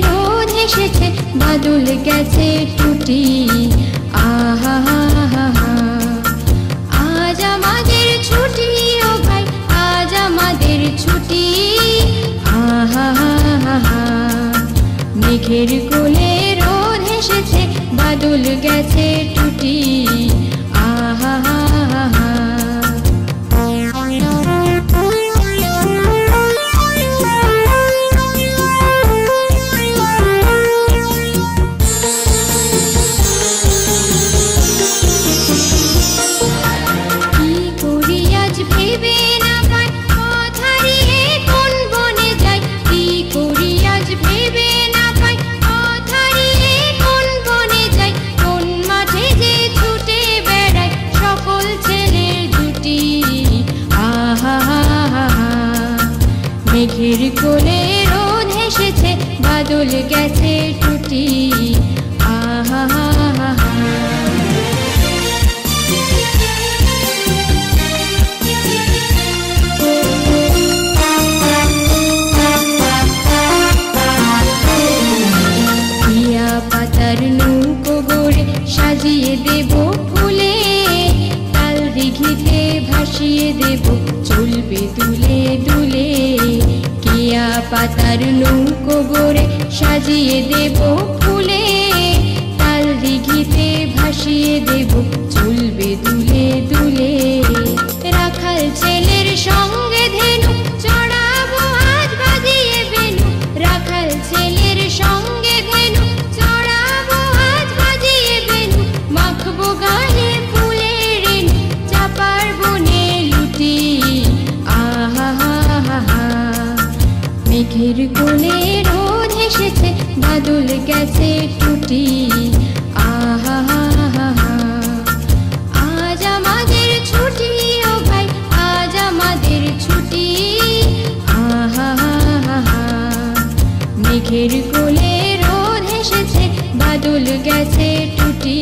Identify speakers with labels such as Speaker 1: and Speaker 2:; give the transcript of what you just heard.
Speaker 1: রোদ হেসেছে, বাদল গেছে টুটি। আহা আজ আমাদের ছুটি, ও ভাই আজ আমাদের ছুটি। আহা মেঘের কোলে রোদ হেসেছে, বাদল গেছে টুটি। আহা মেঘের কোলে রোদ হেসেছে, বাদল গেছে টুটি। আহা টিয়া পাতার নৌকো গড়ে সাজিয়ে দেব ফুলে, তাল দিঘিতে ভাসিয়ে দেব চলবে দুলে দুলে। টিয়া পাতার নৌকো গড়ে সাজিয়ে দেব ফুলে, তাল দিঘিতে ভাসিয়ে দেব চলবে দুলে দুলে। রাখাল ছেলের সঙ্গে ধেনু চড়াবো আজ বাজিয়ে বেনু, রাখাল ছেলের সঙ্গে ধেনু চড়াবো আজ বাজিয়ে বেনু। মাখবো গায়ে ফুলের রেণু, চাপার বনে লুটি। আহা মেঘের কোলে রোদ হেসেছে, বাদল গেছে টুটি। আহা আজ আমাদের ছুটি, ও ভাই আজ আমাদের ছুটি। আহা মেঘের কোলে রোদ হেসেছে, বাদল গেছে টুটি।